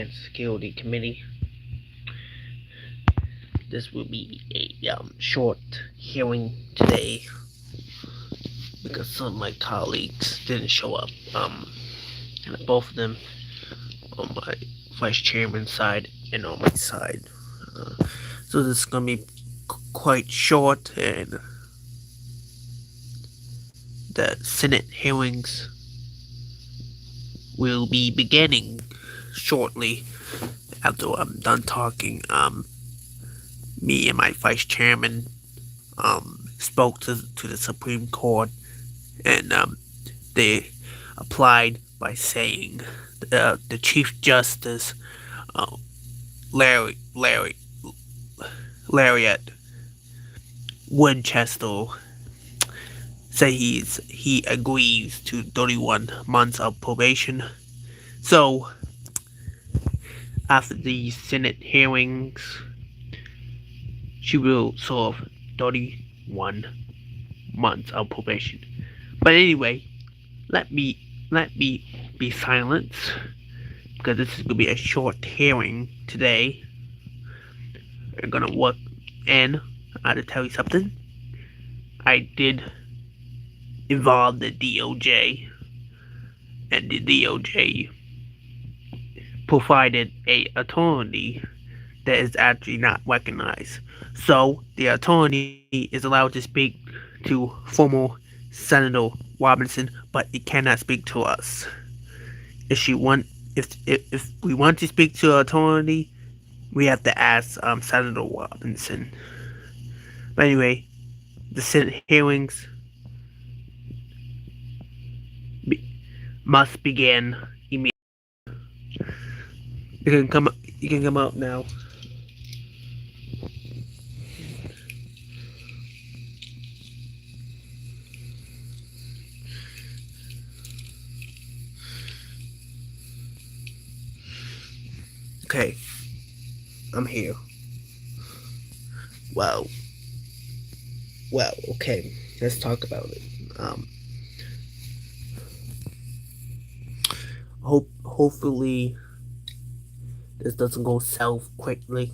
Homeland Security Committee. This will be a short hearing today because some of my colleagues didn't show up. Both of them on my vice chairman's side and on my side. So this is gonna be quite short, and the Senate hearings will be beginning shortly after I'm done talking. Me and my vice chairman spoke to the Supreme Court, and they applied by saying the Chief Justice uh, Larry Lariat Winchester say he agrees to 31 months of probation. So after the Senate hearings, she will serve 31 months of probation. But anyway, let me be silent because this is gonna be a short hearing today. We're gonna work, and I to tell you something. I did involve the DOJ, and the DOJ provided a attorney that is actually not recognized. So the attorney is allowed to speak to former Senator Robinson, but he cannot speak to us. If we want to speak to an attorney, we have to ask Senator Robinson. But anyway, the Senate hearings must begin immediately. You can come out now. Okay, I'm here. Well, okay, let's talk about it. Hopefully this doesn't go south quickly.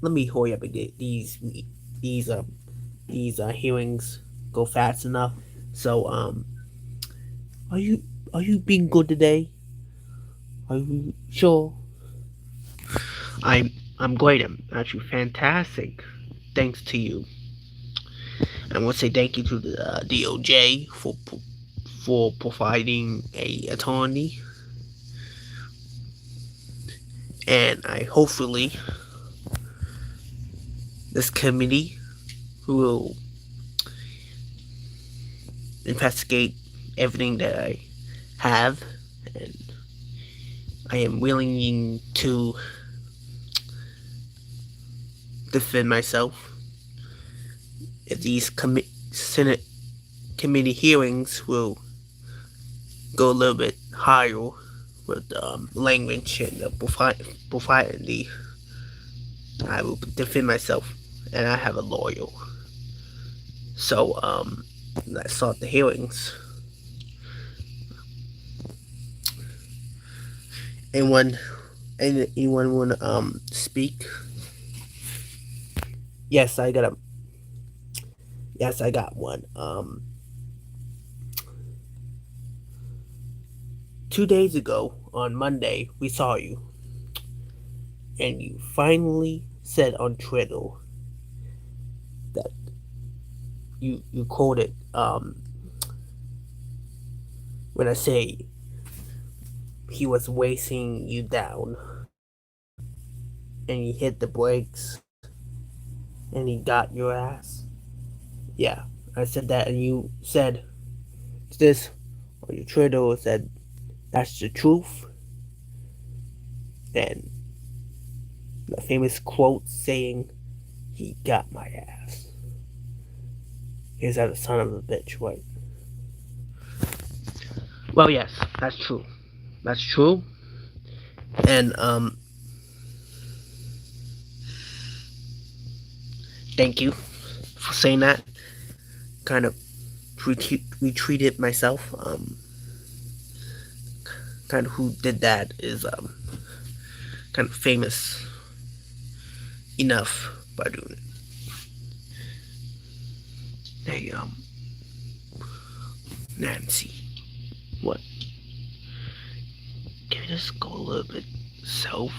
Let me hurry up and get these hearings go fast enough. So are you being good today? Are you sure? I'm great. I'm actually fantastic. Thanks to you. I want to say thank you to the DOJ for providing a attorney, and I hopefully this committee will investigate everything that I have, and I am willing to defend myself. If these Senate committee hearings will go a little bit higher with language and propriety, I will defend myself, and I have a lawyer. So let's start the hearings. Anyone want to speak? Yes, I got one. 2 days ago on Monday we saw you, and you finally said on Twitter that you quoted when I say he was racing you down, and he hit the brakes, and he got your ass. Yeah, I said that, and you said this on your Twitter, said that's the truth. And the famous quote saying, he got my ass. Is that a son of a bitch, right? Well, yes, that's true. That's true. And thank you for saying that. Kind of retreated myself. Kind kind of who did that is kind of famous enough by doing it. Hey, Nancy, what? Can we just go a little bit south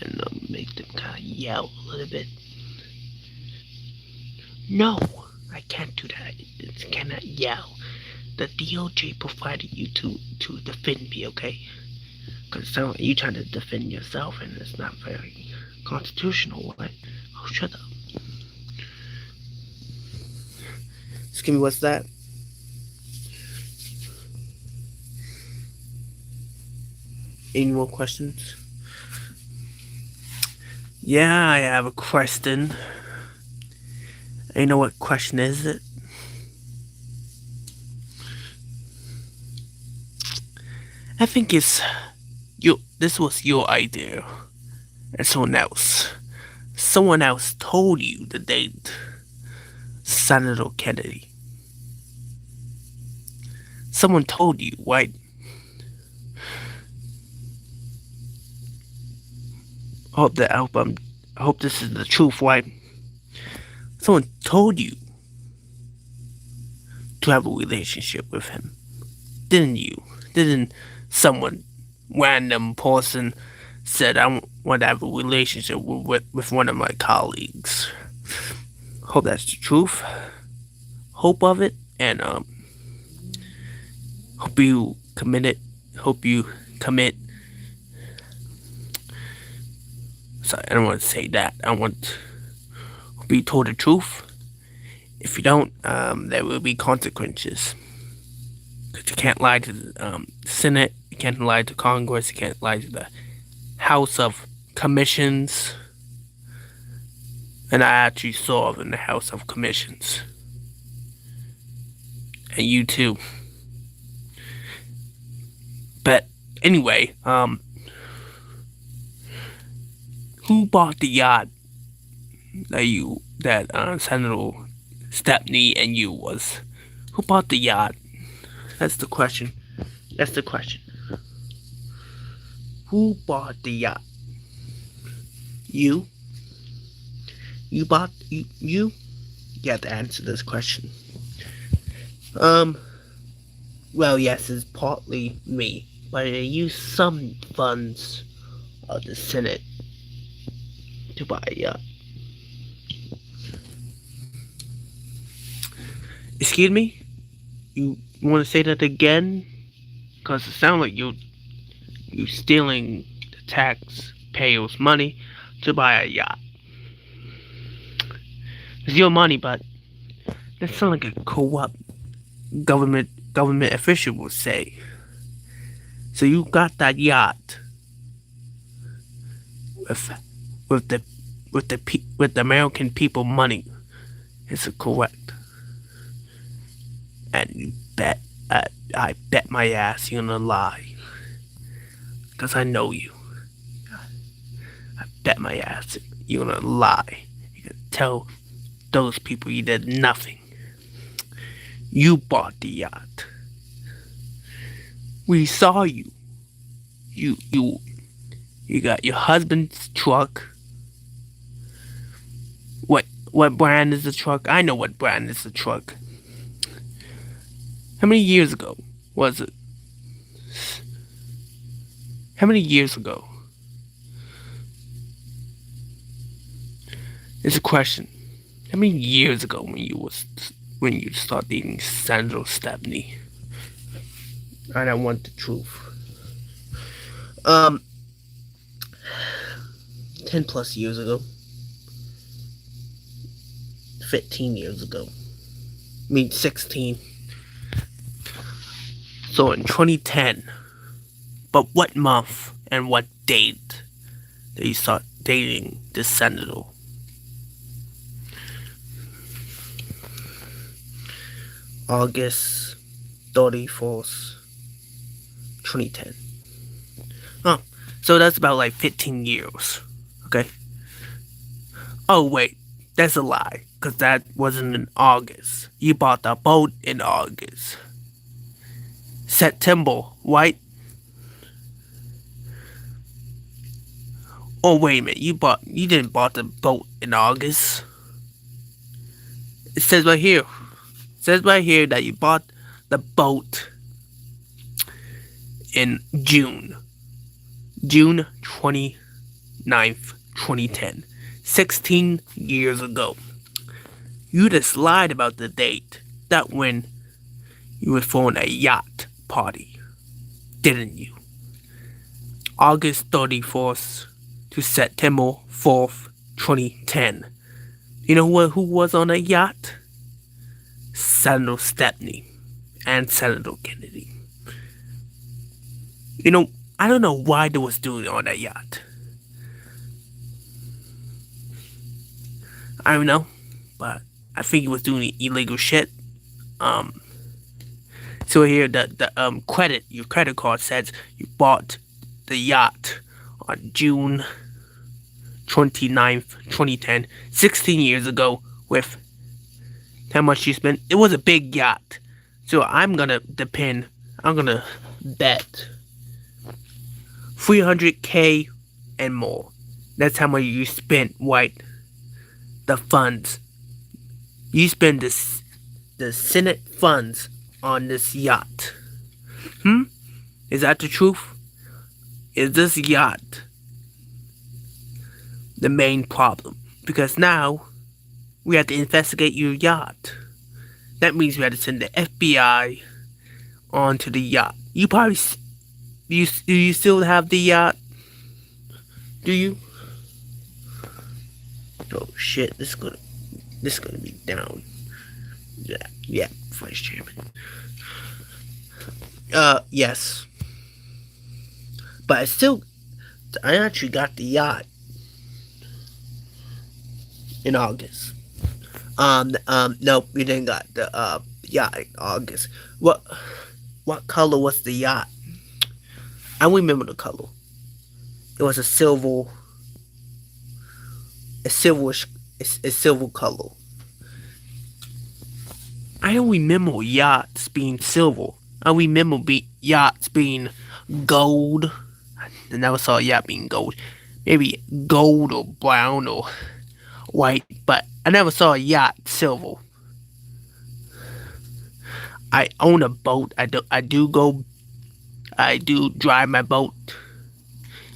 and make them kind of yell a little bit? No, I can't do that. It cannot yell. The DOJ provided you to defend me, okay? Because it sounds like you trying to defend yourself, and it's not very constitutional, right? Oh, shut up. Excuse me, what's that? Any more questions? Yeah, I have a question. You know what question is it? I think it's you. This was your idea, and someone else told you to date Senator Kennedy. Someone told you, right? I hope this is the truth, right? Someone told you to have a relationship with him, didn't you? Didn't someone, random person, said I want to have a relationship with one of my colleagues? Hope that's the truth. Hope of it, and hope you commit. Sorry, I don't want to say that. I want to be told the truth. If you don't, there will be consequences. Because you can't lie to the Senate, you can't lie to Congress, you can't lie to the House of Commissions. And I actually serve in the House of Commissions. And you too. But anyway, who bought the yacht that Senator Stepney and you was? Who bought the yacht? That's the question. Who bought the yacht? You? You bought you? You have to answer this question. Well, yes, it's partly me, but I used some funds of the Senate to buy a yacht. Excuse me? You want to say that again? Because it sounds like you stealing the taxpayers' money to buy a yacht. It's your money, but that sounds like a corrupt government official would say. So you got that yacht with the American people money. Is it correct? And you bet, I bet my ass you're gonna lie. Because I know you. I bet my ass you're gonna lie. You're gonna tell those people you did nothing. You bought the yacht. We saw you. You got your husband's truck. What brand is the truck? I know what brand is the truck. How many years ago was it? How many years ago? It's a question. How many years ago when you started dating Sandra Stepney? I don't want the truth. 10 plus years ago. 15 years ago. I mean 16. So in 2010. But what month and what date did you start dating this senator? August 31st, 2010. Oh, so that's about like 15 years. Okay. Oh wait, that's a lie, because that wasn't in August. You bought the boat in August. September, right? Oh wait a minute, you didn't bought the boat in August. It says right here. It says right here that you bought the boat in June. June 29th, 2010. 16 years ago. You just lied about the date. That when you were throwing a yacht party, didn't you? August 31st to September 4th, 2010. You know who was on a yacht? Senator Stepney and Senator Kennedy. You know, I don't know why they was doing on that yacht. I don't know, but I think he was doing illegal shit. So here the credit, your credit card says you bought the yacht on June 29th, 2010, 16 years ago with how much you spent. It was a big yacht. So I'm gonna bet 300K and more. That's how much you spent, right? The funds. You spend the Senate funds on this yacht. Is that the truth? Is this yacht the main problem? Because now we have to investigate your yacht. That means we have to send the FBI onto the yacht. You probably do you still have the yacht? Do you? Oh shit! This is gonna be down. Yeah, Vice Chairman. Yes. But I actually got the yacht in August. Nope, we didn't got the yacht in August. What color was the yacht? I don't remember the color. It was a silver color. I don't remember yachts being silver. I remember yachts being gold. I never saw a yacht being gold. Maybe gold or brown or white, but I never saw a yacht silver. I own a boat. I do drive my boat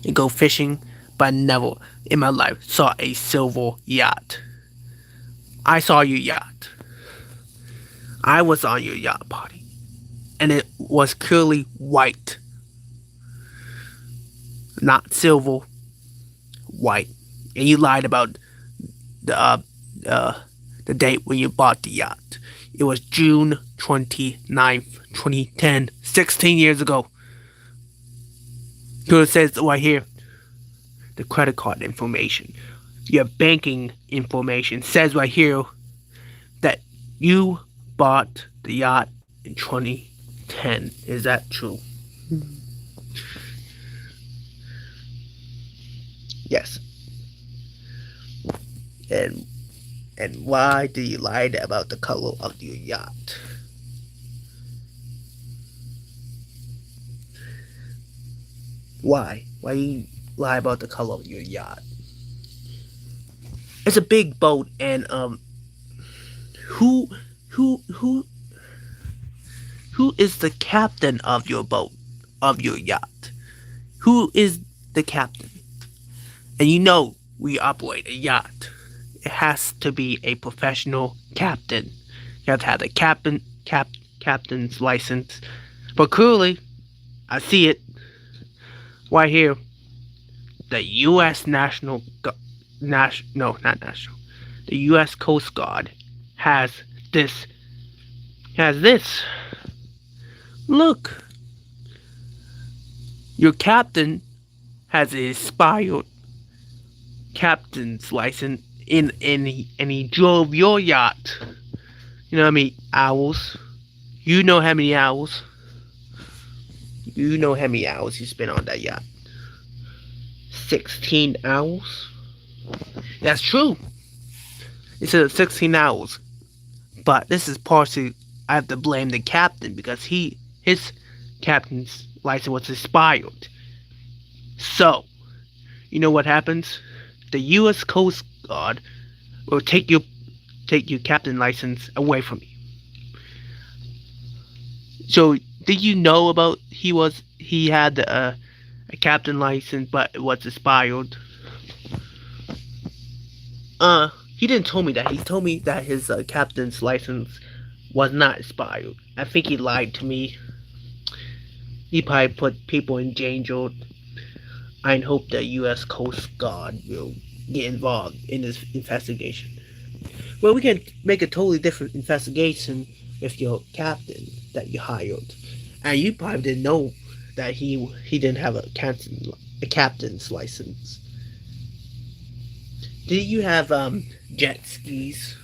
and go fishing, but I never in my life saw a silver yacht. I saw your yacht. I was on your yacht party, and it was clearly white, not silver, white. And you lied about the date when you bought the yacht. It was June 29th, 2010, 16 years ago. Here it says right here, the credit card information, your banking information says right here that you bought the yacht in 2010. Is that true? Yes. And why do you lie about the color of your yacht? Why? Why you lie about the color of your yacht? It's a big boat, and who is the captain of your boat, of your yacht? Who is the captain? And you know we operate a yacht. It has to be a professional captain. You have to have the captain's license. But clearly, I see it right here. The U.S. The U.S. Coast Guard has this. Look, your captain has an expired captain's license and he drove your yacht. You know how many hours? You know how many hours? You know how many hours you spent on that yacht? 16 hours? That's true. It says 16 hours. But this is partially, I have to blame the captain because his captain's license was expired. So, you know what happens? The U.S. Coast Guard will take your captain license away from you. So, did you know about he had a captain license, but it was expired? He didn't tell me that. He told me that his captain's license was not expired. I think he lied to me. He probably put people in danger. I hope the U.S. Coast Guard will get involved in this investigation. Well, we can make a totally different investigation with your captain that you hired, and you probably didn't know that he didn't have a captain's license. Did you have jet skis?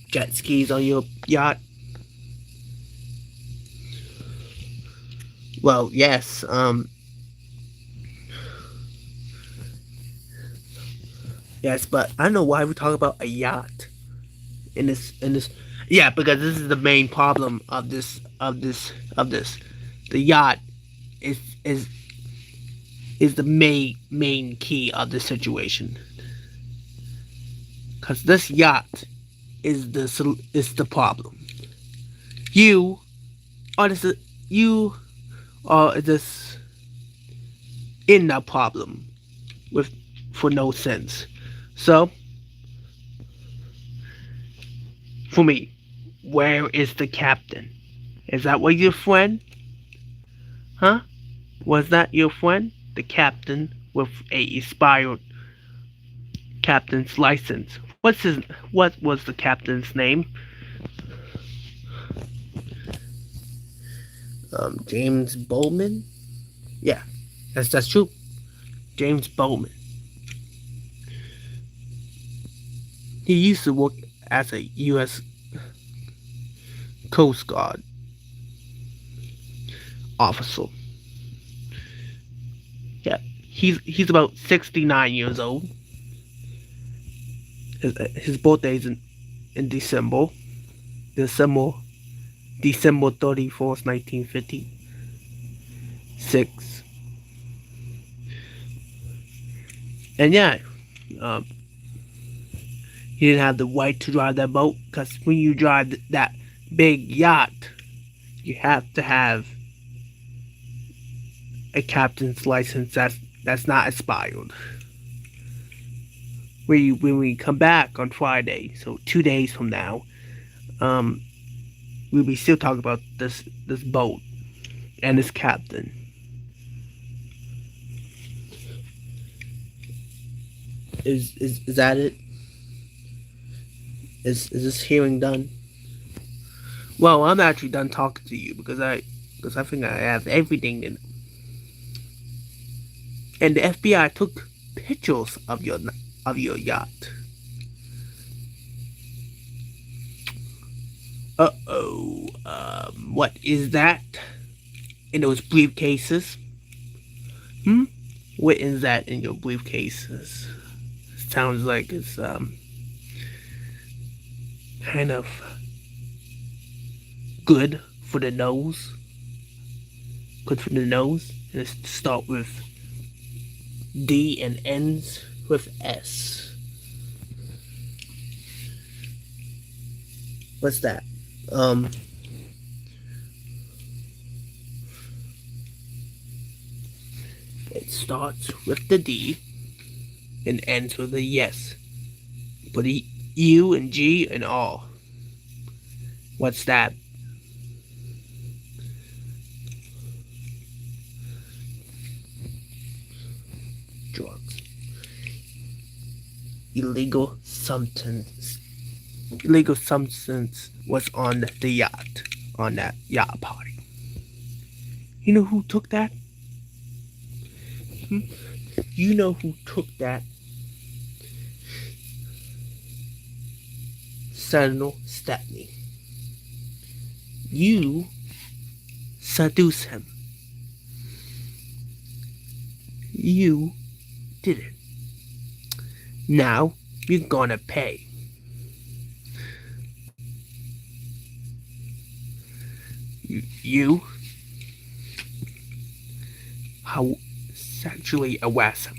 Jet skis on your yacht? Well, yes. Yes, but I don't know why we talk about a yacht in this. Yeah, because this is the main problem of this. The yacht is is is the main key of the situation. Cause this yacht is the problem. You are you are this in the problem with for no sense. So for me, where is the captain? Is that what your friend? Huh? Was that your friend? The captain with a expired captain's license. What was the captain's name? James Bowman? Yeah, that's true. James Bowman. He used to work as a U.S. Coast Guard officer. Yeah, he's about 69 years old. His birthday is in December. December December 31st, 1956. And yeah, um, he didn't have the right to drive that boat because when you drive that big yacht, you have to have a captain's license that's not expired. When we come back on Friday, so 2 days from now, um, we'll be still talking about this boat and this captain. Is that it? Is this hearing done? Well, I'm actually done talking to you because I think I have everything in. And the FBI took pictures of your yacht. Uh-oh. What is that in those briefcases? What is that in your briefcases? Sounds like it's kind of good for the nose. Good for the nose. Let's start with D and ends with S. What's that? It starts with the D and ends with a yes. Put a U and G and R. What's that? Drugs. Illegal substance. Illegal substance was on the yacht, on that yacht party. You know who took that? You know who took that? Senator Stepney. You seduce him. You did it. Now you're gonna pay. You how sexually harass him.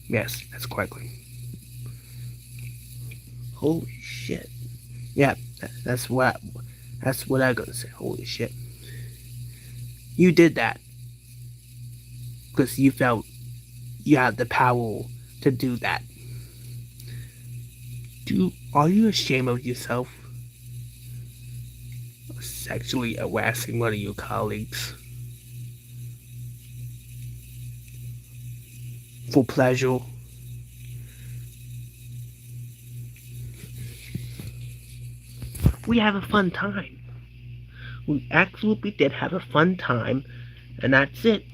Yes, that's correctly. Holy shit. Yeah, that's what I'm gonna say. Holy shit. You did that because you felt you had the power to do that. Are you ashamed of yourself? Sexually harassing one of your colleagues for pleasure. We have a fun time. We absolutely did have a fun time, and that's it.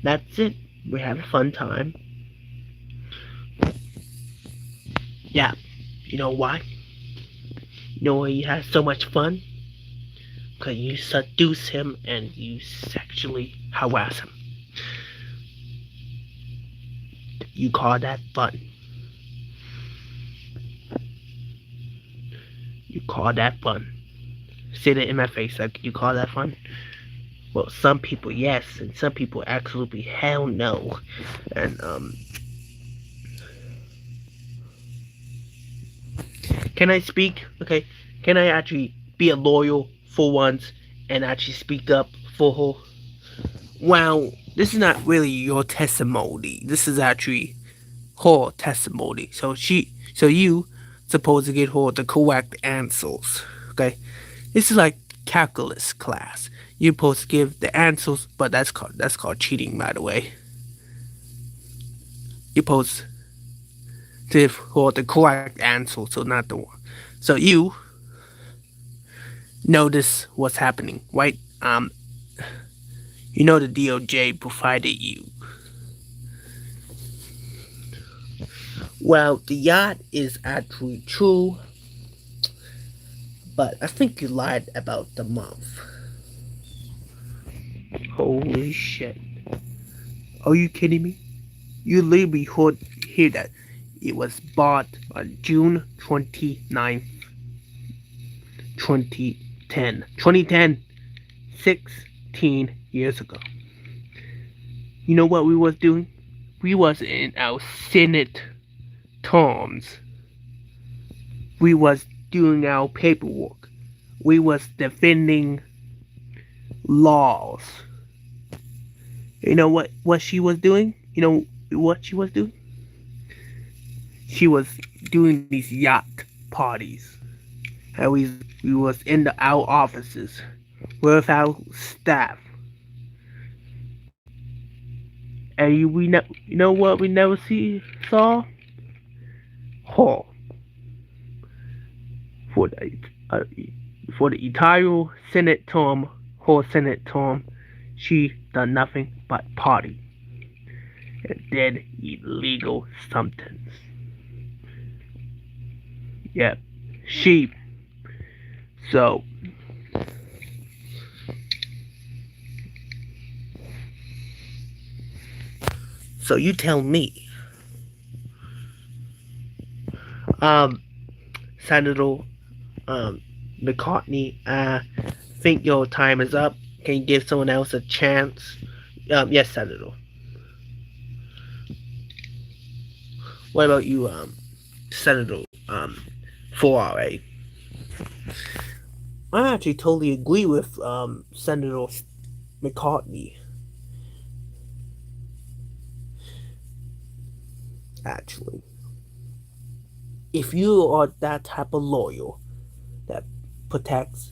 That's it. We had a fun time. Yeah. You know why? You know why you had so much fun? Because you seduce him and you sexually harass him. You call that fun. You call that fun. Say it in my face, like, you call that fun? Well, some people yes, and some people absolutely hell no. And can I speak? Okay, can I actually be a loyal for once and actually speak up for her? Well, this is not really your testimony. This is actually her testimony. So you supposed to get her the correct answers. Okay, this is like calculus class. You're supposed to give the answers, but that's called cheating, by the way. You're supposed to give her the correct answer, so not the one. So you notice what's happening, right? You know the DOJ provided you. Well, the yacht is actually true, but I think you lied about the month. Holy shit. Are you kidding me? You literally hear that. It was bought on June 29th, 2010. 2010. 16 years ago. You know what we was doing? We was in our Senate terms. We was doing our paperwork. We was defending laws. You know what she was doing? You know what she was doing? She was doing these yacht parties. And we was in our offices with our staff. And you know what we never saw? Her. For the entire Senate term, her Senate term, she done nothing but party and did illegal somethings. Yeah, she. So you tell me, Senator McCartney, I think your time is up. Can you give someone else a chance? Yes, Senator. What about you, Senator Ferrara? I actually totally agree with Senator McCartney. Actually, if you are that type of lawyer that protects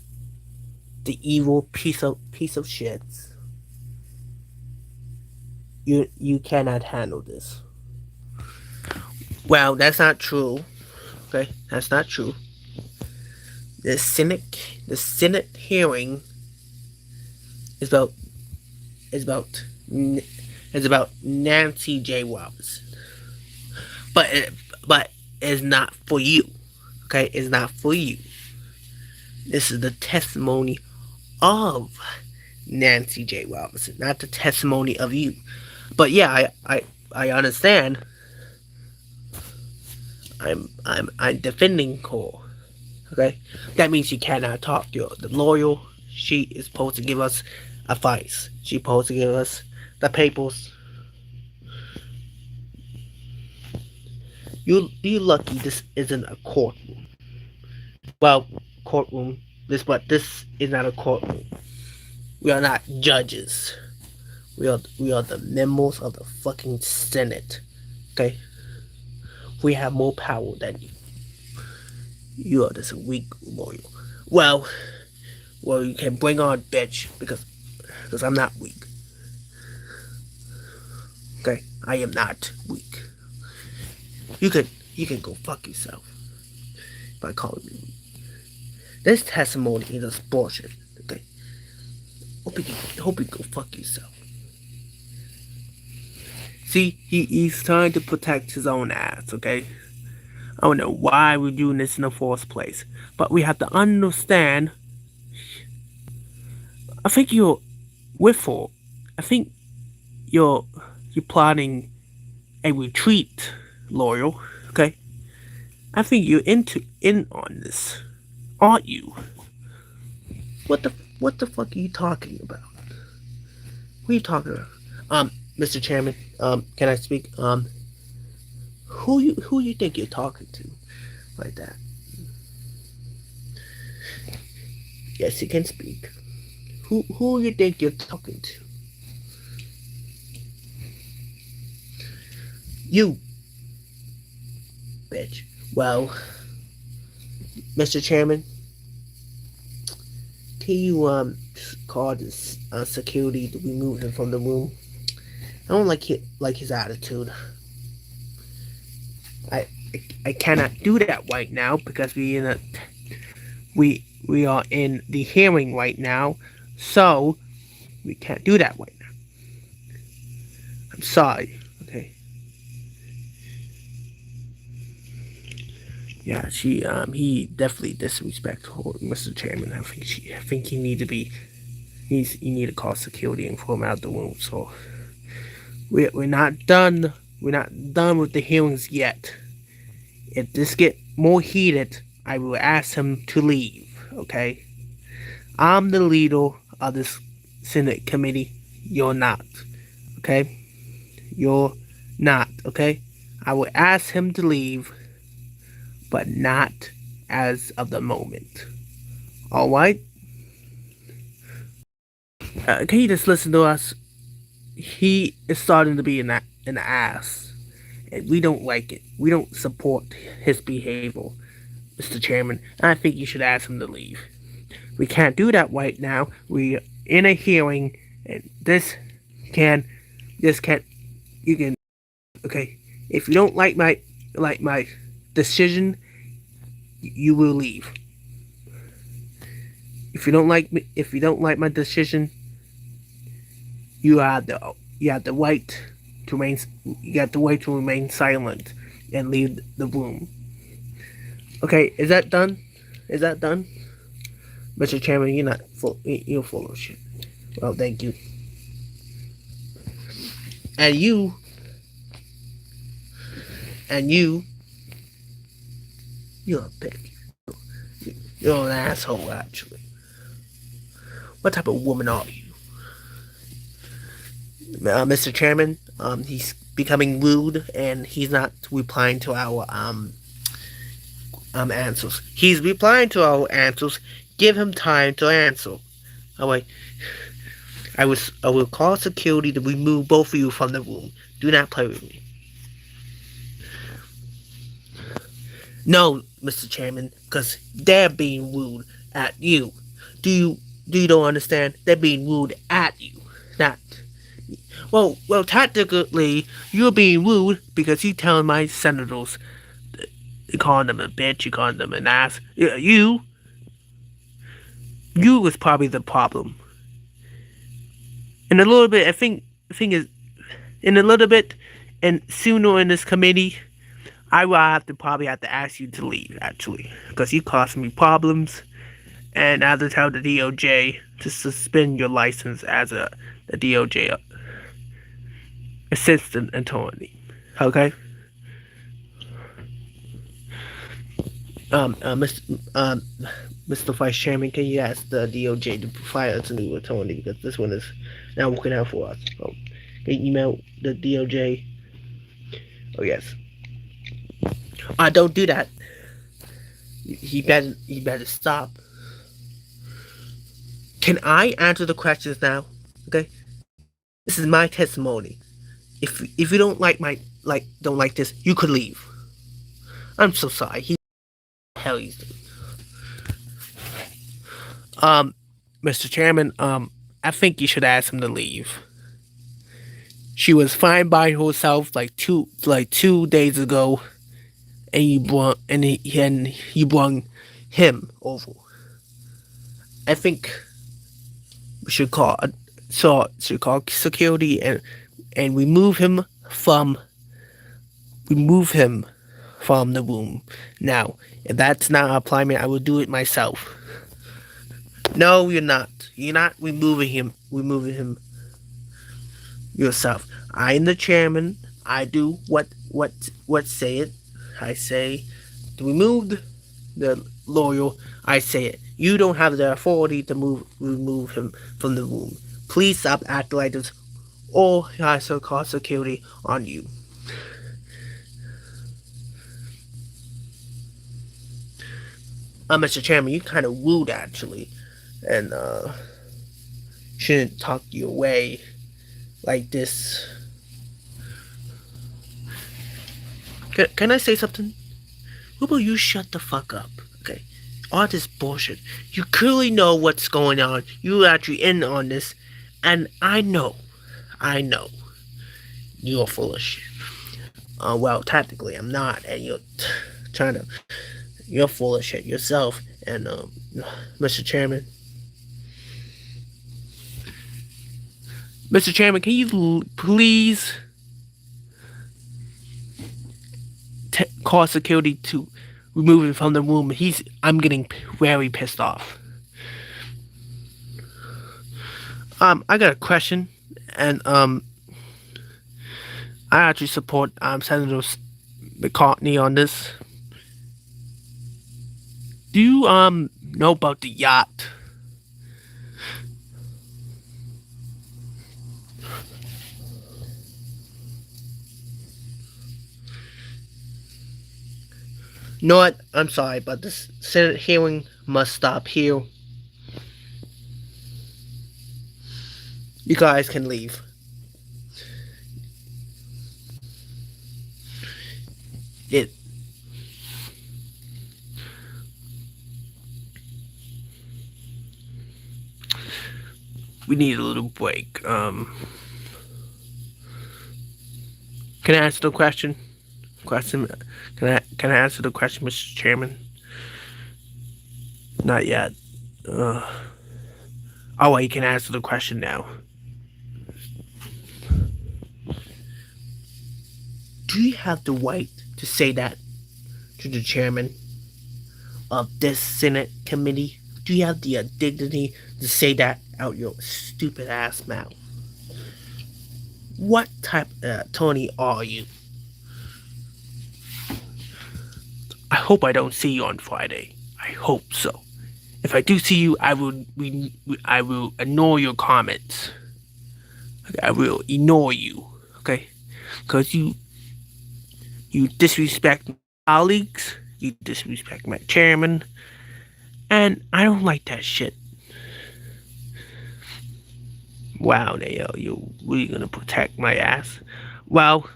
the evil piece of shits, you cannot handle this. Well, that's not true. Okay, that's not true. The Senate hearing is about Nancy J. Robinson, but it's not for you. Okay, it's not for you. This is the testimony of Nancy J. Robinson, not the testimony of you. But yeah, I understand. I'm defending her. Okay, that means you cannot talk to the lawyer. She is supposed to give us advice. She supposed to give us the papers. You lucky this isn't a courtroom. Well, courtroom. This is not a courtroom. We are not judges. We are the members of the fucking Senate. Okay? We have more power than you. You are just a weak lawyer. Well, you can bring on bitch because I'm not weak. Okay? I am not weak. You can go fuck yourself by calling me weak. This testimony is just bullshit. Okay? Hope you go fuck yourself. See, he's trying to protect his own ass, okay? I don't know why we're doing this in the first place. But we have to understand. I think you're Whiffle. I think you're plotting a retreat, Loyal. Okay? I think you're in on this. Aren't you? What the fuck are you talking about? What are you talking about? Mr. Chairman, can I speak? Who you think you're talking to like that? Yes, you can speak. Who you think you're talking to? You, bitch. Well, Mr. Chairman, can you call this security to remove him from the room? I don't like his attitude. I cannot do that right now because we are in the hearing right now, so we can't do that right now. I'm sorry. Okay. Yeah, he definitely disrespectful, Mr. Chairman. I think he need to be. You need to call security and throw him out the room. So we're not done. We're not done with the hearings yet. If this get more heated, I will ask him to leave. Okay. I'm the leader of this Senate committee. You're not. Okay. You're not. Okay. I will ask him to leave, but not as of the moment. All right. Can you just listen to us? He is starting to be an ass. And we don't like it. We don't support his behavior, Mr. Chairman. And I think you should ask him to leave. We can't do that right now. We're in a hearing, and you can, okay. If you don't like my decision, you will leave. If you don't like my decision, you have the right to remain silent and leave the room. Okay, is that done? Mr. Chairman, you're full of shit. Well, thank you. And you're a bitch. You're an asshole, actually. What type of woman are you? Mr. Chairman, he's becoming rude and he's not replying to our answers. He's replying to our answers. Give him time to answer. Alright. I will call security to remove both of you from the room. Do not play with me. No, Mr. Chairman, because they're being rude at you. Do you don't understand? They're being rude at you. Not. Well, tactically, you're being rude because you telling my senators, you calling them a bitch, you calling them an ass. You was probably the problem. In a little bit, I think is in a little bit, and sooner in this committee, I will probably have to ask you to leave, actually, because you caused me problems, and I have to tell the DOJ to suspend your license as the DOJ assistant attorney. Okay. Mr. Vice Chairman, can you ask the DOJ to provide us a new attorney because this one is not working out for us? Can you email the DOJ? Oh yes. Don't do that. He better stop. Can I answer the questions now? Okay. This is my testimony. If you don't like this, you could leave. I'm so sorry. Hell he's doing. Mr. Chairman, I think you should ask him to leave. She was fine by herself like 2 days ago, and you brought him over. I think we should call security and remove him from the room. Now, if that's not a appointment, I will do it myself. No, you're not. You're not removing him. Yourself. I am the chairman. I do what say it. I say to remove the lawyer. I say it. You don't have the authority to remove him from the room. Please stop acting like this, or I shall call security on you. Mr. Chairman, you kind of rude actually, and shouldn't talk your way like this. Can I say something? Who will you shut the fuck up? Okay. All this bullshit. You clearly know what's going on. You're actually in on this. And I know. You're full of shit. Well, tactically, I'm not. And you're full of shit yourself. And, Mr. Chairman. Mr. Chairman, can you please call security to remove him from the room? I'm getting very pissed off. I got a question, and I actually support Senator McCartney on this. Do you know about the yacht? You know what? I'm sorry, but this Senate hearing must stop here. You guys can leave. We need a little break. Can I answer the question? Can I answer the question, Mr. Chairman? Not yet. Oh, well, you can answer the question now. Do you have the right to say that to the chairman of this Senate committee? Do you have the dignity to say that out your stupid ass mouth? What type of attorney are you? I hope I don't see you on Friday. I hope so. If I do see you, I will ignore your comments. Okay, I will ignore you. Okay, because you disrespect my colleagues. You disrespect my chairman, and I don't like that shit. Wow, Nayo, you're really gonna protect my ass? Well,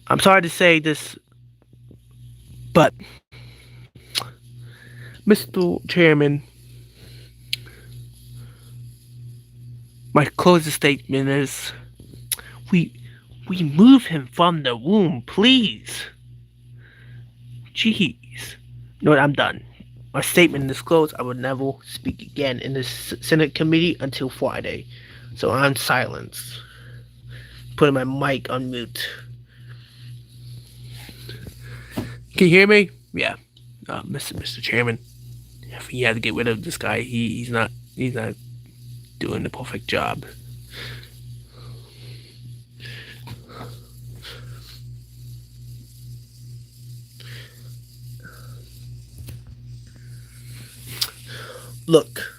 I'm sorry to say this, but Mr. Chairman, my closing statement is we move him from the room, please. Jeez. You know what, I'm done. My statement is closed. I will never speak again in this Senate committee until Friday. So I'm silenced. Putting my mic on mute. Can you hear me? Yeah. Mr. Chairman, if you had to get rid of this guy, he's not doing the perfect job. Look,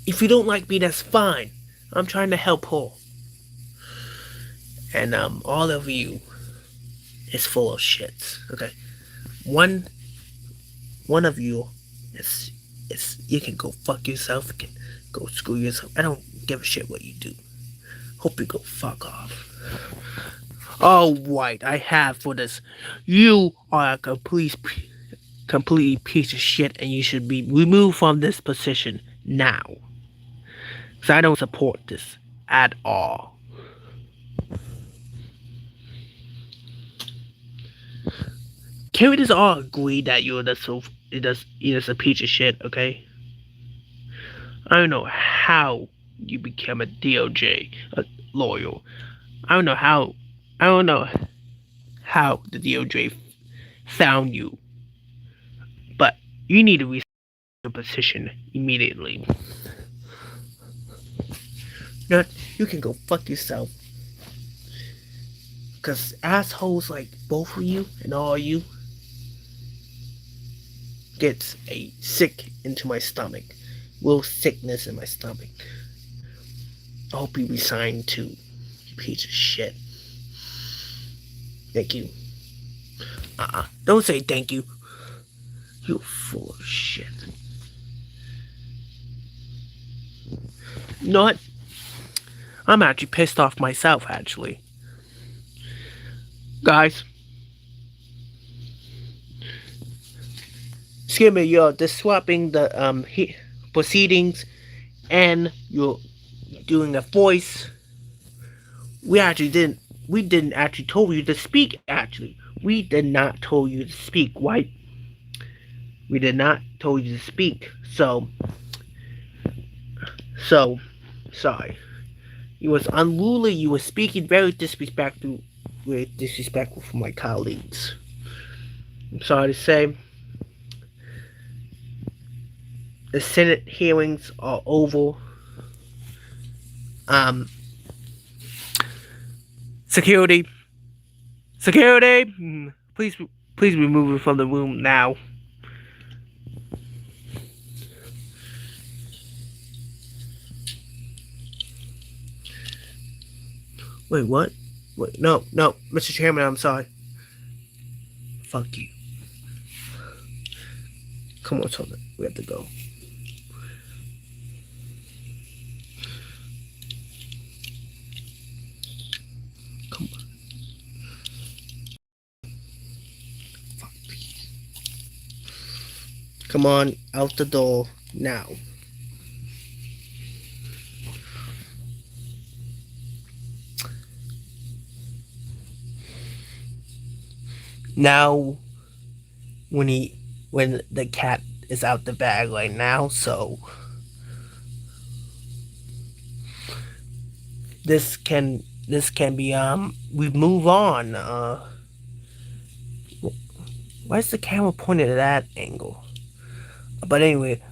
if you don't like me, that's fine. I'm trying to help her. And all of you is full of shit. Okay, one one of you is you can go fuck yourself. You can go screw yourself. I don't give a shit what you do. Hope you go fuck off. All right, I have for this. You are a complete piece of shit, and you should be removed from this position now. Because I don't support this at all. Can we just all agree that you're just a piece of shit, okay? I don't know how you became a DOJ lawyer. I don't know how. I don't know how the DOJ found you, but you need to resign your position immediately. Not you can go fuck yourself. Cause assholes like both of you and all you gets a sick into my stomach. Little sickness in my stomach. I hope you resign too, you piece of shit. Thank you. Don't say thank you. You full of shit. You know what? I'm actually pissed off myself, actually. Guys, excuse me, you're disrupting the proceedings and you're doing a voice. We didn't actually told you to speak, actually. We did not told you to speak, right? We did not told you to speak. So, sorry. You was unruly, you were speaking very disrespectful for my colleagues. I'm sorry to say, the Senate hearings are over. Um, security, security, please remove him from the room now. Wait, what? Wait, no, Mr. Chairman, I'm sorry. Fuck you. Come on, Tony, we have to go. Come on. Fuck. Come on, out the door now. Now, when the cat is out the bag right now, so this can be we move on. Why is the camera pointed at that angle? But anyway,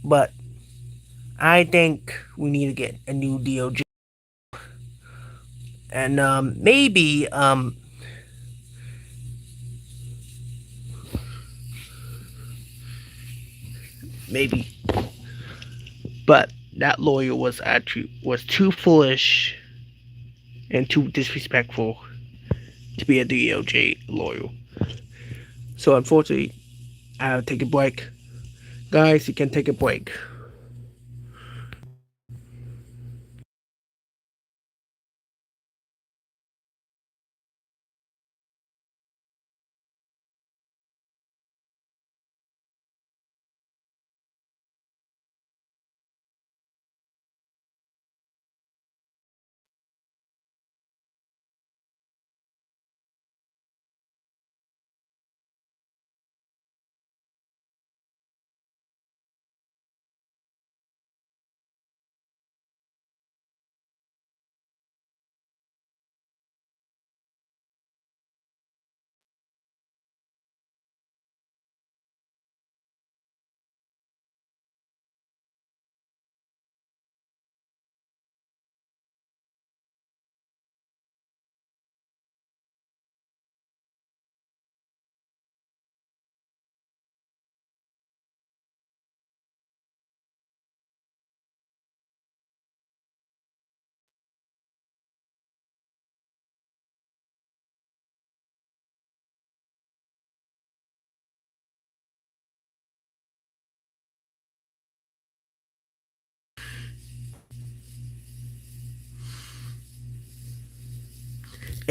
but I think we need to get a new DOJ, and maybe, but that lawyer was too foolish and too disrespectful to be a DOJ lawyer. So unfortunately, I'll take a break. Guys, you can take a break.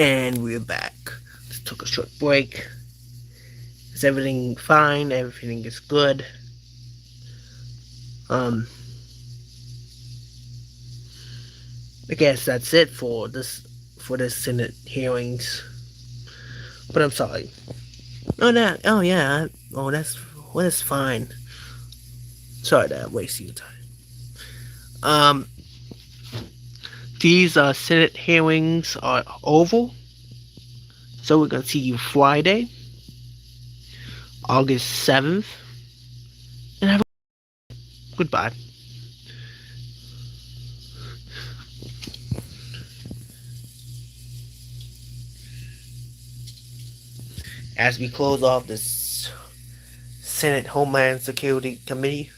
And we're back. Just took a short break. Is everything fine? Everything is good. I guess that's it for this Senate hearings. But I'm sorry. Oh that. Oh yeah. Oh that's fine. Sorry that I wasted your time. Um, these Senate hearings are over. So we're gonna see you Friday, August 7th, and have a goodbye. As we close off this Senate Homeland Security Committee,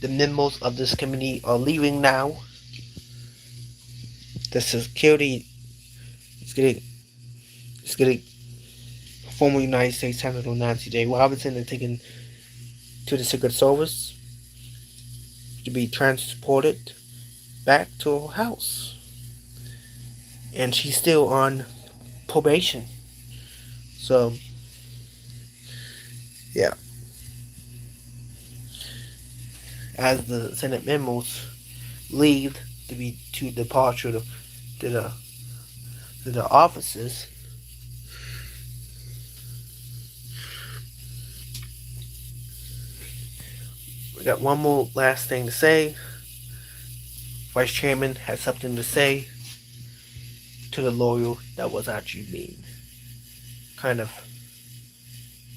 the members of this committee are leaving now. The security is getting former United States Senator Nancy J. Robinson is taken to the Secret Service to be transported back to her house. And she's still on probation. So, yeah. As the Senate members leave to departure to the offices, we got one more last thing to say. Vice Chairman has something to say to the lawyer that was actually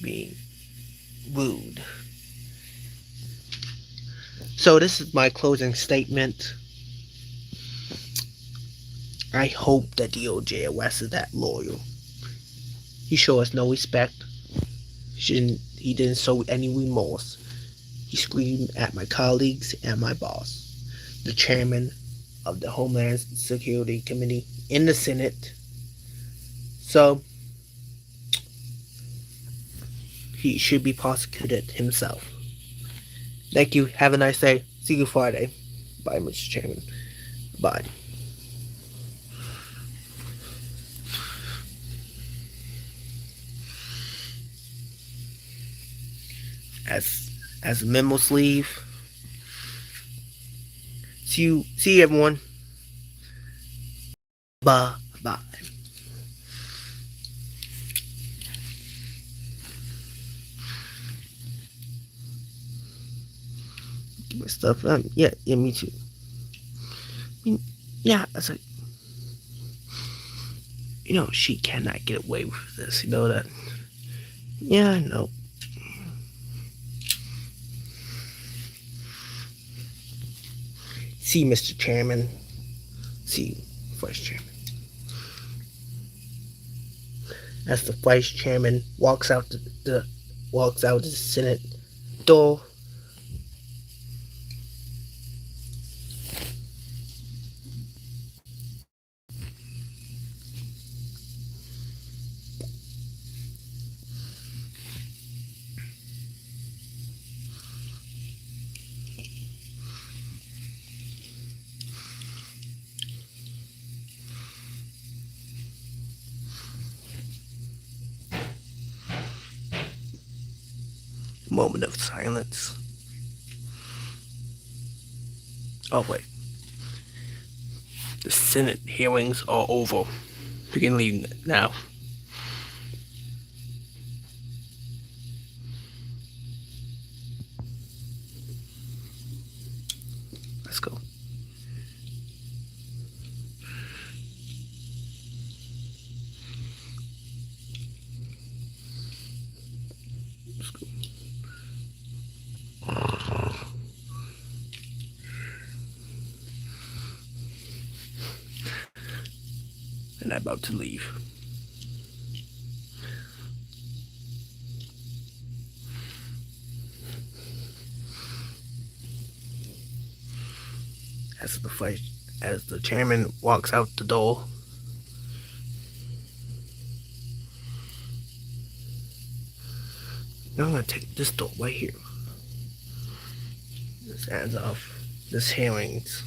being rude. So this is my closing statement. I hope that DOJ arrested that lawyer. He showed us no respect. He didn't show any remorse. He screamed at my colleagues and my boss, the chairman of the Homeland Security Committee in the Senate. So he should be prosecuted himself. Thank you. Have a nice day. See you Friday. Bye, Mr. Chairman. Bye. As the members leave, see you everyone. Bye. My stuff. Yeah, me too. Yeah, that's like, she cannot get away with this. You know that? Yeah, I know. See, Mr. Chairman. See, Vice Chairman. As the Vice Chairman walks out the Senate door. Moment of silence. Oh wait. The Senate hearings are over. We can leave now. Let's go. Let's go. And I'm about to leave. As the chairman walks out the door, I'm gonna take this door right here. This ends off this hearings.